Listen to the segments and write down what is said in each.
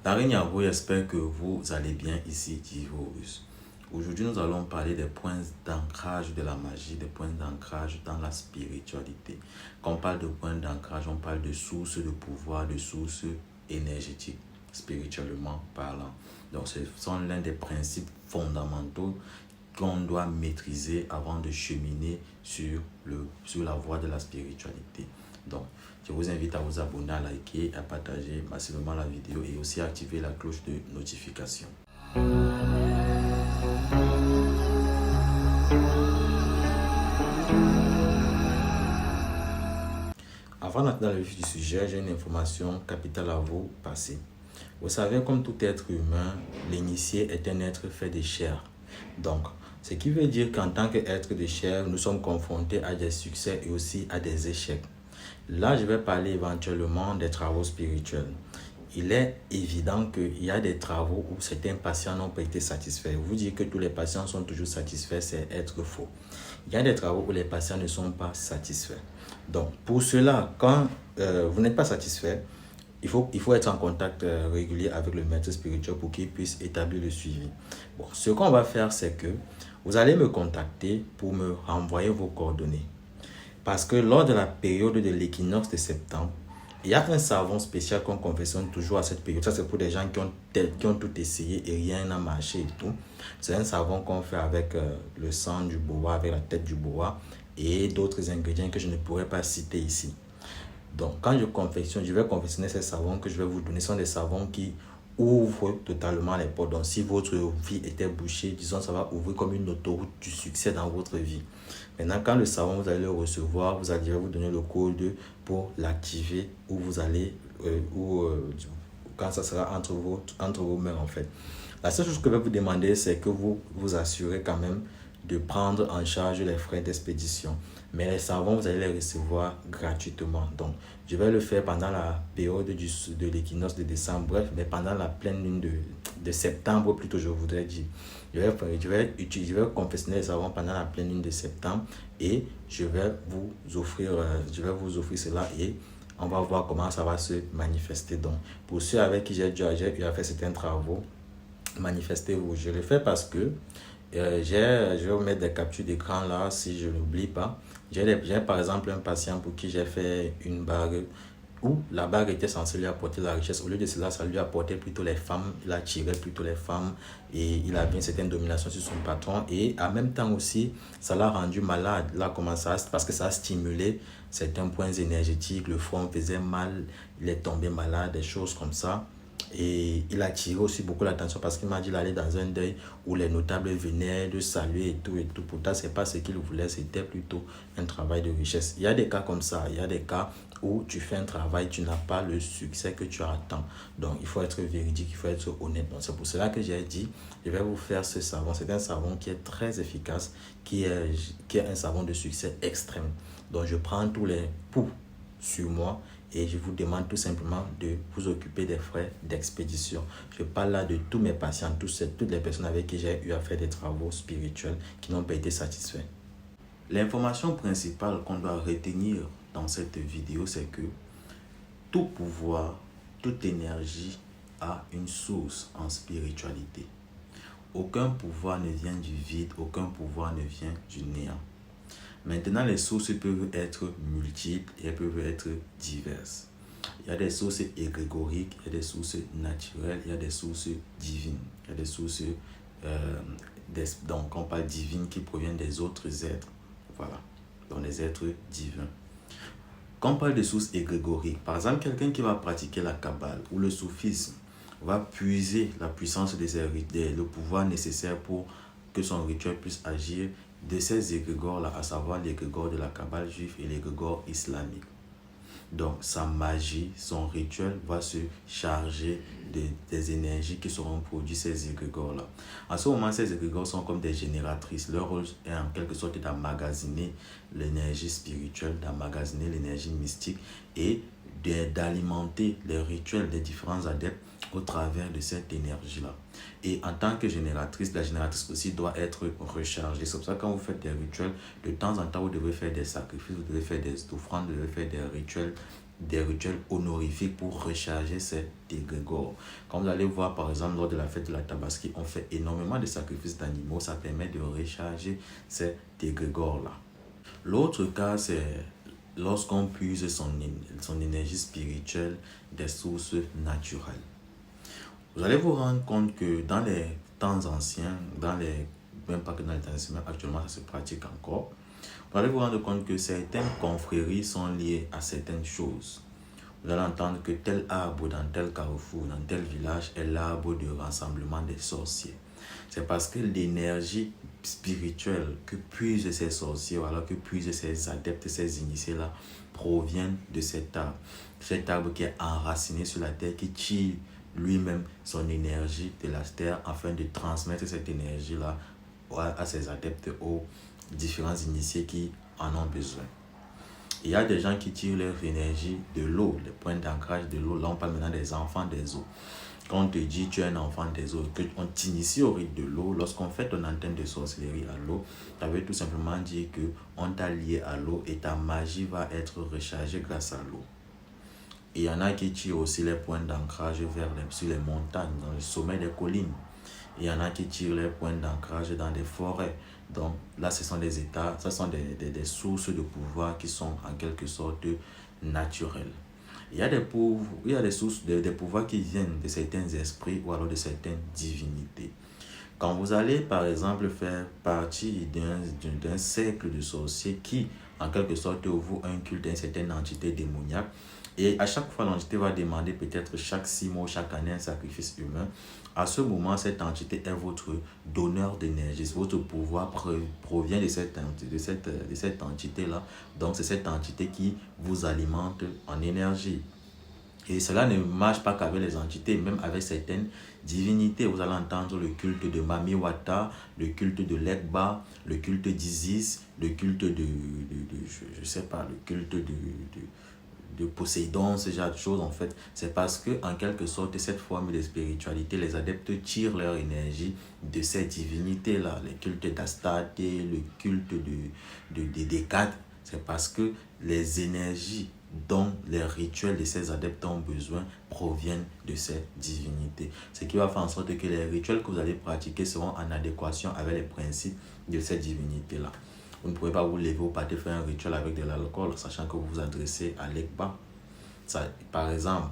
Tarinyavo, j'espère que vous allez bien ici, Divorus. Aujourd'hui, nous allons parler des points d'ancrage de la magie, des points d'ancrage dans la spiritualité. Quand on parle de points d'ancrage, on parle de sources de pouvoir, de sources énergétiques, spirituellement parlant. Donc, ce sont l'un des principes fondamentaux qu'on doit maîtriser avant de cheminer sur la voie de la spiritualité. Donc, je vous invite à vous abonner, à liker, à partager massivement la vidéo et aussi à activer la cloche de notification. Avant d'entrer dans le vif du sujet, j'ai une information capitale à vous passer. Vous savez, comme tout être humain, l'initié est un être fait de chair. Donc, ce qui veut dire qu'en tant qu'être de chair, nous sommes confrontés à des succès et aussi à des échecs. Là, je vais parler éventuellement des travaux spirituels. Il est évident qu'il y a des travaux où certains patients n'ont pas été satisfaits. Vous dire que tous les patients sont toujours satisfaits, c'est être faux. Il y a des travaux où les patients ne sont pas satisfaits. Donc, pour cela, quand vous n'êtes pas satisfait, il faut être en contact régulier avec le maître spirituel pour qu'il puisse établir le suivi. Bon, ce qu'on va faire, c'est que vous allez me contacter pour me renvoyer vos coordonnées. Parce que lors de la période de l'équinoxe de septembre, il y a un savon spécial qu'on confectionne toujours à cette période. Ça, c'est pour des gens qui ont tout essayé et rien n'a marché et tout. C'est un savon qu'on fait avec le sang du boa, avec la tête du boa et d'autres ingrédients que je ne pourrais pas citer ici. Donc, quand je vais confectionner ces savons que je vais vous donner. Ce sont des savons qui ouvrent totalement les portes. Donc, si votre vie était bouchée, disons, ça va ouvrir comme une autoroute du succès dans votre vie. Maintenant, quand le savon, vous allez le recevoir, je vais vous donner le code pour l'activer où vous allez, quand ça sera entre vos mains en fait. La seule chose que je vais vous demander, c'est que vous vous assurez quand même de prendre en charge les frais d'expédition. Mais les savons, vous allez les recevoir gratuitement. Donc, je vais le faire pendant la période de l'équinoxe de décembre, bref, mais pendant la pleine lune de septembre, plutôt, je voudrais dire. Je vais confectionner les savons pendant la pleine lune de septembre et je vais vous offrir cela et on va voir comment ça va se manifester. Donc, pour ceux avec qui j'ai eu à faire certains travaux, manifestez-vous. Je le fais parce que je vais vous mettre des captures d'écran là si je n'oublie pas. J'ai par exemple un patient pour qui j'ai fait une bague où la bague était censée lui apporter la richesse. Au lieu de cela, ça lui apportait plutôt les femmes. Il attirait plutôt les femmes et il avait une certaine domination sur son patron. Et en même temps aussi, ça l'a rendu malade. Là, parce que ça a stimulé certains points énergétiques. Le front faisait mal, il est tombé malade, des choses comme ça. Et il a attiré aussi beaucoup l'attention parce qu'il m'a dit d'aller dans un deuil où les notables venaient de saluer et tout et tout. Pourtant, ce n'est pas ce qu'il voulait, c'était plutôt un travail de richesse. Il y a des cas comme ça, il y a des cas où tu fais un travail, tu n'as pas le succès que tu attends. Donc, il faut être véridique, il faut être honnête. Donc, c'est pour cela que j'ai dit, je vais vous faire ce savon. C'est un savon qui est très efficace, qui est un savon de succès extrême. Donc, je prends tous les poux sur moi et je vous demande tout simplement de vous occuper des frais d'expédition. Je parle là de tous mes patients, toutes les personnes avec qui j'ai eu à faire des travaux spirituels qui n'ont pas été satisfaits. L'information principale qu'on doit retenir dans cette vidéo, c'est que tout pouvoir, toute énergie a une source en spiritualité. Aucun pouvoir ne vient du vide, aucun pouvoir ne vient du néant. Maintenant, les sources peuvent être multiples et elles peuvent être diverses. Il y a des sources égrégoriques, il y a des sources naturelles, il y a des sources divines. Il y a des sources, donc on parle divines qui proviennent des autres êtres. Voilà, donc des êtres divins. Quand on parle de sources égrégoriques, par exemple, quelqu'un qui va pratiquer la Kabbale ou le soufisme va puiser la puissance le pouvoir nécessaire pour que son rituel puisse agir de ces égrégores-là, à savoir l'égrégore de la Kabbale juive et l'égrégore islamique. Donc, sa magie, son rituel va se charger des énergies qui seront produites ces égrégores-là. En ce moment, ces égrégores sont comme des génératrices. Leur rôle est en quelque sorte d'emmagasiner l'énergie spirituelle, d'emmagasiner l'énergie mystique et d'alimenter les rituels des différents adeptes au travers de cette énergie-là. Et en tant que génératrice, la génératrice aussi doit être rechargée. C'est pour ça que quand vous faites des rituels, de temps en temps, vous devez faire des sacrifices, vous devez faire des offrandes, vous devez faire des rituels des rituels honorifiques pour recharger cet égrégore. Comme vous allez voir, par exemple, lors de la fête de la Tabaski, on fait énormément de sacrifices d'animaux. Ça permet de recharger cet égrégore-là. L'autre cas, c'est lorsqu'on puise son énergie spirituelle des sources naturelles. Vous allez vous rendre compte que dans les temps anciens, même pas que dans les temps anciens, actuellement ça se pratique encore, vous allez vous rendre compte que certaines confréries sont liées à certaines choses. Vous allez entendre que tel arbre dans tel carrefour, dans tel village est l'arbre de rassemblement des sorciers. C'est parce que l'énergie spirituelle que puisent ces sorciers, ou alors que puisent ces adeptes, ces initiés-là, proviennent de cet arbre. Cet arbre qui est enraciné sur la terre, qui tire lui-même son énergie de la terre afin de transmettre cette énergie-là à ses adeptes, aux différents initiés qui en ont besoin. Il y a des gens qui tirent leur énergie de l'eau, les points d'ancrage de l'eau. Là, on parle maintenant des enfants des eaux. Quand on te dit tu es un enfant des eaux, qu'on t'initie au rite de l'eau, lorsqu'on fait ton antenne de sorcellerie à l'eau, ça veut tout simplement dire qu'on t'a lié à l'eau et ta magie va être rechargée grâce à l'eau. Il y en a qui tirent aussi les points d'ancrage sur les montagnes, dans le sommet des collines. Il y en a qui tirent les points d'ancrage dans des forêts. Donc là, ce sont des états, ce sont des sources de pouvoir qui sont en quelque sorte naturelles. Il y a des sources, des pouvoirs qui viennent de certains esprits ou alors de certaines divinités. Quand vous allez, par exemple, faire partie d'un cercle de sorciers qui, en quelque sorte, vous inculte une certaine entité démoniaque, et à chaque fois, l'entité va demander peut-être chaque 6 mois, chaque année, un sacrifice humain. À ce moment, cette entité est votre donneur d'énergie. Votre pouvoir provient de cette entité-là. Donc, c'est cette entité qui vous alimente en énergie. Et cela ne marche pas qu'avec les entités, même avec certaines divinités. Vous allez entendre le culte de Mami Wata, le culte de Legba, le culte d'Isis, le culte le culte de Poséidon, ce genre de choses en fait. C'est parce que en quelque sorte, cette forme de spiritualité, les adeptes tirent leur énergie de ces divinités-là. Le culte d'Astarte, le culte de Décate, c'est parce que les énergies dont les rituels de ces adeptes ont besoin proviennent de ces divinités. Ce qui va faire en sorte que les rituels que vous allez pratiquer seront en adéquation avec les principes de ces divinités-là. Vous ne pouvez pas vous lever au partir faire un rituel avec de l'alcool, sachant que vous vous adressez à l'Ekba. Par exemple,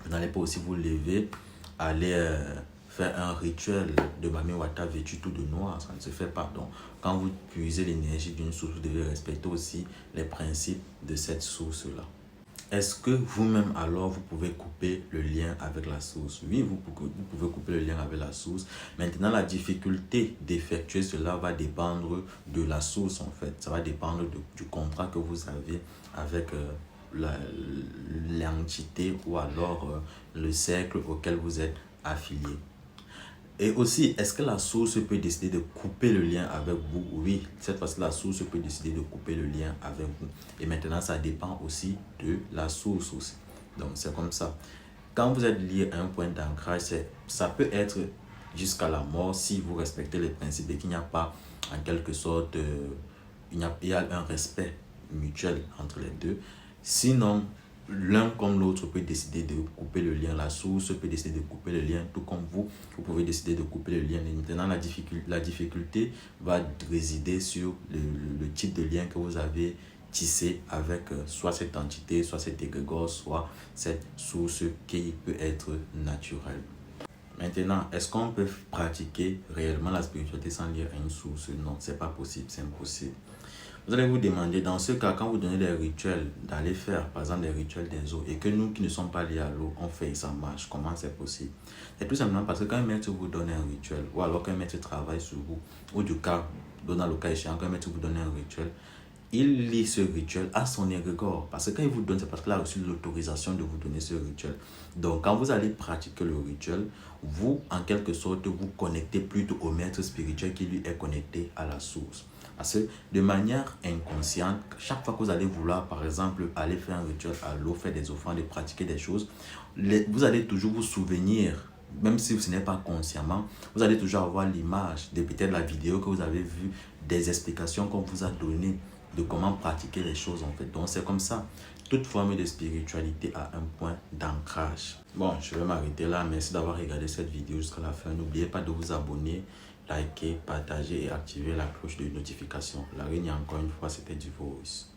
vous n'allez pas aussi vous lever, aller faire un rituel de Mami Wata vêtu tout de noir. Ça ne se fait pas. Donc, quand vous puisez l'énergie d'une source, vous devez respecter aussi les principes de cette source-là. Est-ce que vous-même, alors, vous pouvez couper le lien avec la source? Oui, vous pouvez couper le lien avec la source. Maintenant, la difficulté d'effectuer cela va dépendre de la source, en fait. Ça va dépendre du contrat que vous avez avec l'entité ou alors le cercle auquel vous êtes affilié. Et aussi, est-ce que la source peut décider de couper le lien avec vous? Oui, cette fois-ci, la source peut décider de couper le lien avec vous. Et maintenant, ça dépend aussi de la source aussi. Donc, c'est comme ça. Quand vous êtes lié à un point d'ancrage, ça peut être jusqu'à la mort si vous respectez les principes et qu'il n'y a pas, en quelque sorte, il y a un respect mutuel entre les deux. Sinon, l'un comme l'autre peut décider de couper le lien. La source peut décider de couper le lien, tout comme vous pouvez décider de couper le lien. Et maintenant, la difficulté va résider sur le type de lien que vous avez tissé avec soit cette entité, soit cet égrégore, soit cette source qui peut être naturelle. Maintenant, est-ce qu'on peut pratiquer réellement la spiritualité sans lire à une source? Non, c'est pas possible, c'est impossible. Vous allez vous demander, dans ce cas, quand vous donnez des rituels, d'aller faire, par exemple, des rituels des eaux, et que nous qui ne sommes pas liés à l'eau, on fait et ça marche, comment c'est possible? C'est tout simplement parce que quand un maître vous donne un rituel, ou alors qu'un maître travaille sur vous, ou du cas, dans le cas échéant, quand un maître vous donne un rituel, il lit ce rituel à son égrégore. Parce que quand il vous donne, c'est parce qu'il a reçu l'autorisation de vous donner ce rituel. Donc, quand vous allez pratiquer le rituel, vous, en quelque sorte, vous connectez plutôt au maître spirituel qui lui est connecté à la source. Parce que de manière inconsciente, chaque fois que vous allez vouloir, par exemple, aller faire un rituel à l'eau, faire des offrandes et pratiquer des choses, vous allez toujours vous souvenir, même si ce n'est pas consciemment, vous allez toujours avoir l'image de peut-être la vidéo que vous avez vue, des explications qu'on vous a données de comment pratiquer les choses en fait. Donc c'est comme ça. Toute forme de spiritualité a un point d'ancrage. Bon, je vais m'arrêter là. Merci d'avoir regardé cette vidéo jusqu'à la fin. N'oubliez pas de vous abonner, liker, partager et activer la cloche de notification. La ligne, encore une fois, c'était Divorce.